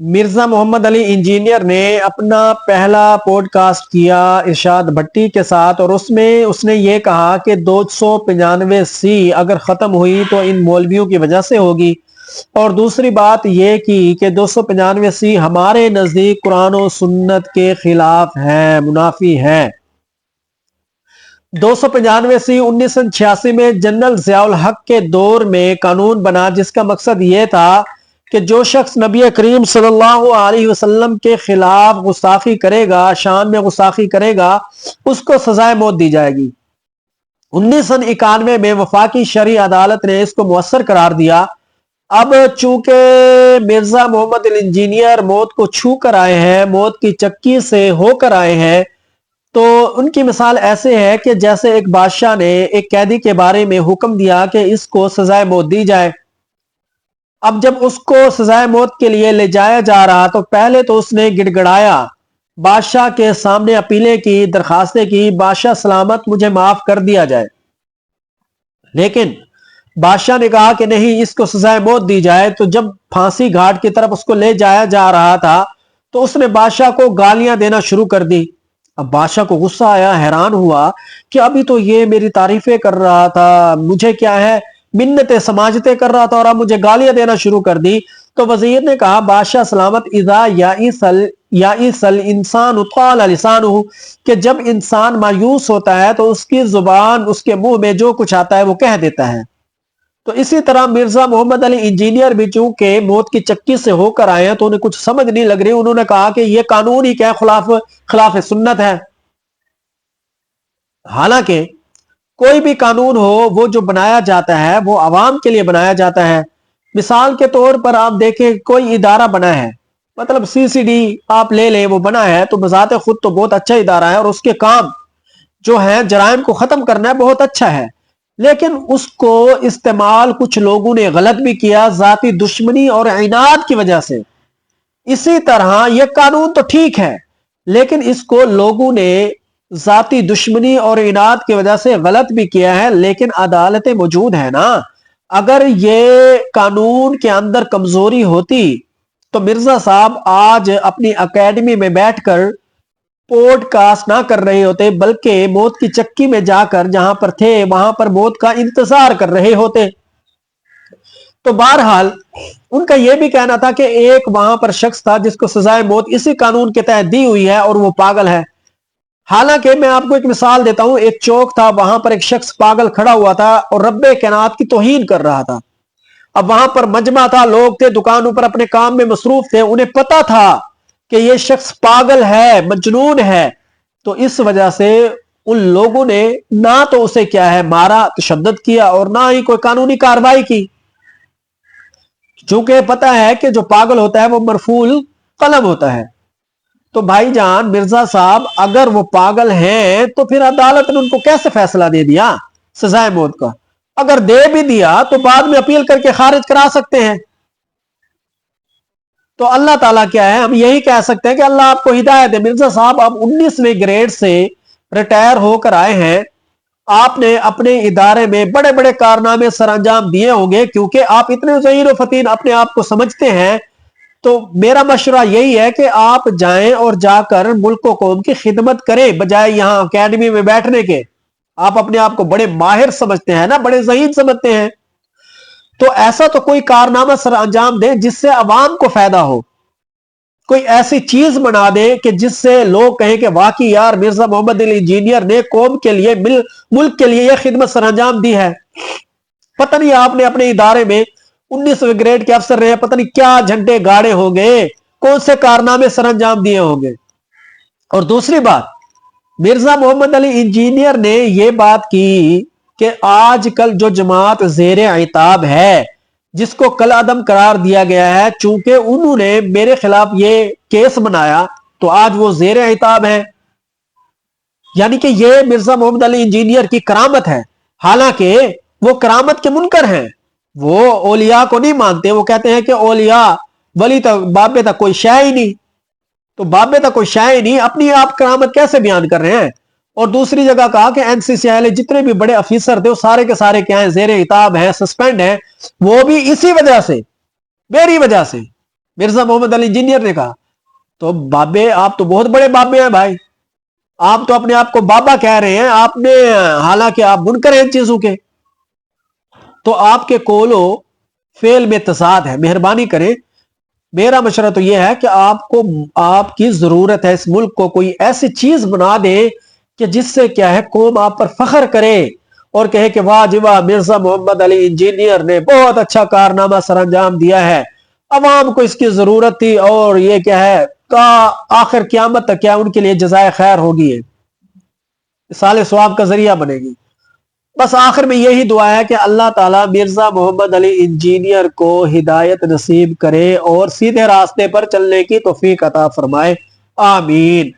Mirza Mohammad Ali engineer ने अपना पहला पॉडकास्ट किया इरशाद भट्टी के साथ, और उसमें उसने ये कहा कि 295 अगर ख़त्म हुई तो इन मौलवियों की वजह से होगी। और दूसरी बात यह की कि 295 हमारे नज़दीक कुरान और सुन्नत के खिलाफ है, मुनाफी है। 295 1986 में जनरल ज़ियाउल हक के दौर में कानून बना, जिसका मकसद यह था कि जो शख्स नबी करीम सल्लल्लाहु अलैहि वसल्लम के खिलाफ गुस्ताखी करेगा, शान में गुस्ताखी करेगा, उसको सजाए मौत दी जाएगी। 1991 में वफाकी शरई अदालत ने इसको मुअस्सर करार दिया। अब चूंकि मिर्जा मोहम्मद अली इंजीनियर मौत को छू कर आए हैं, मौत की चक्की से होकर आए हैं, तो उनकी मिसाल ऐसे है कि जैसे एक बादशाह ने एक कैदी के बारे में हुक्म दिया कि इसको सजाए मौत दी जाए। अब जब उसको सजाए मौत के लिए ले जाया जा रहा तो पहले तो उसने गिड़गड़ाया, बादशाह के सामने अपीलें की, दरखास्तें की, बादशाह सलामत मुझे माफ कर दिया जाए। लेकिन बादशाह ने कहा कि नहीं, इसको सजाए मौत दी जाए। तो जब फांसी घाट की तरफ उसको ले जाया जा रहा था तो उसने बादशाह को गालियां देना शुरू कर दी। अब बादशाह को गुस्सा आया, हैरान हुआ कि अभी तो ये मेरी तारीफें कर रहा था, मुझे क्या है मिन्नतें समाजतें कर रहा था, और अब मुझे गालियां देना शुरू कर दी। तो वजीर ने कहा, बादशाह सलामत, इज़ा याइसल इंसान उताल लिसानुहु, कि जब इंसान मायूस होता है तो उसकी जुबान उसके मुंह में जो कुछ आता है वो कह देता है। तो इसी तरह मिर्जा मोहम्मद अली इंजीनियर भी चूंकि मौत की चक्की से होकर आए हैं तो उन्हें कुछ समझ नहीं लग रही। उन्होंने कहा कि यह कानून ही क्या खिलाफ सुन्नत है। हालांकि कोई भी कानून हो, वो जो बनाया जाता है वो आवाम के लिए बनाया जाता है। मिसाल के तौर पर आप देखें, कोई इदारा बना है, मतलब सीसीडी आप ले लें, वो बना है तो बजाते खुद तो बहुत अच्छा इदारा है और उसके काम जो है जराइम को खत्म करना है, बहुत अच्छा है। लेकिन उसको इस्तेमाल कुछ लोगों ने गलत भी किया, जाती दुश्मनी और इनाद की वजह से। इसी तरह यह कानून तो ठीक है, लेकिन इसको लोगों ने जाती दुश्मनी और इनाद की वजह से गलत भी किया है। लेकिन अदालतें मौजूद है ना। अगर ये कानून के अंदर कमजोरी होती तो मिर्जा साहब आज अपनी एकेडमी में बैठकर पॉडकास्ट ना कर रहे होते, बल्कि मौत की चक्की में जाकर जहां पर थे वहां पर मौत का इंतजार कर रहे होते। तो बहरहाल उनका यह भी कहना था कि एक वहां पर शख्स था जिसको सजाए मौत इसी कानून के तहत दी हुई है और वो पागल है। हालांकि मैं आपको एक मिसाल देता हूं, एक चौक था, वहां पर एक शख्स पागल खड़ा हुआ था और रब्बे कायनात की तौहीन कर रहा था। अब वहां पर मजमा था, लोग थे दुकानों पर अपने काम में मसरूफ थे, उन्हें पता था कि यह शख्स पागल है, मजनून है। तो इस वजह से उन लोगों ने ना तो उसे क्या है मारा, तशद्दुद किया, और ना ही कोई कानूनी कार्रवाई की, चूंकि पता है कि जो पागल होता है वो मरफूल कलम होता है। तो भाईजान मिर्जा साहब अगर वो पागल हैं तो फिर अदालत ने उनको कैसे फैसला दे दिया सजाए मौत का? अगर दे भी दिया तो बाद में अपील करके खारिज करा सकते हैं। तो अल्लाह ताला क्या है, हम यही कह सकते हैं कि अल्लाह आपको हिदायत है। मिर्जा साहब आप 19वें ग्रेड से रिटायर होकर आए हैं, आपने अपने इदारे में बड़े बड़े कारनामे सरअंजाम दिए होंगे, क्योंकि आप इतने ज़हीर फतीन अपने आप को समझते हैं। तो मेरा मशवरा यही है कि आप जाएं और जाकर मुल्क को कौम की खिदमत करें, बजाय यहां अकेडमी में बैठने के। आप अपने आप को बड़े माहिर समझते हैं ना, बड़े ज़हीन समझते हैं, तो ऐसा तो कोई कारनामा सर अंजाम दें जिससे अवाम को फायदा हो। कोई ऐसी चीज बना दे कि जिससे लोग कहें कि वाकई यार मिर्जा मोहम्मद अली इंजीनियर ने कौम के लिए मुल्क के लिए यह खिदमत सर अंजाम दी है। पता नहीं आपने अपने इदारे में 19वें ग्रेड के अफसर रहे, पता नहीं क्या झंडे गाड़े होंगे, कौन से कारनामे सरअंजाम दिए होंगे। और दूसरी बात, मिर्जा मोहम्मद अली इंजीनियर ने यह बात की कि आजकल जो जमात जेर इताब है, जिसको कल अदम करार दिया गया है, चूंकि उन्होंने मेरे खिलाफ ये केस बनाया तो आज वो जेर इताब है। यानी कि ये मिर्जा मोहम्मद अली इंजीनियर की करामत है। हालांकि वो करामत के मुनकर हैं, वो औलिया को नहीं मानते। वो कहते हैं कि औलिया वली तक बाबे तक कोई शय ही नहीं। तो बाबे तक कोई शय ही नहीं, अपनी आप करामत कैसे बयान कर रहे हैं? और दूसरी जगह कहा कि एनसीसीआई जितने भी बड़े अफीसर थे वो सारे के सारे क्या हैं, जेर इताब हैं, सस्पेंड हैं। वो भी इसी वजह से, मेरी वजह से। मिर्जा मोहम्मद अली इंजीनियर ने कहा। तो बाबे, आप तो बहुत बड़े बाबे हैं भाई, आप तो अपने आप को बाबा कह रहे हैं आपने, हालांकि आप मुनकर हैं इन चीजों के। तो आपके कोलो फेल में तसाद है, मेहरबानी करें, मेरा मशवरा तो यह है कि आपको, आपकी जरूरत है इस मुल्क को कोई ऐसी चीज बना दे कि जिससे क्या है कौम आप पर फख्र करे और कहे कि वाह जी वाह, मिर्जा मोहम्मद अली इंजीनियर ने बहुत अच्छा कारनामा सर अंजाम दिया है, अवाम को इसकी जरूरत थी, और ये क्या है का आखिर क़यामत तक क्या उनके लिए जज़ाए खैर होगी, साले सवाब का जरिया बनेगी। बस आखिर में यही दुआ है कि अल्लाह ताला मिर्जा मोहम्मद अली इंजीनियर को हिदायत नसीब करे और सीधे रास्ते पर चलने की तौफीक अता फरमाए। आमीन।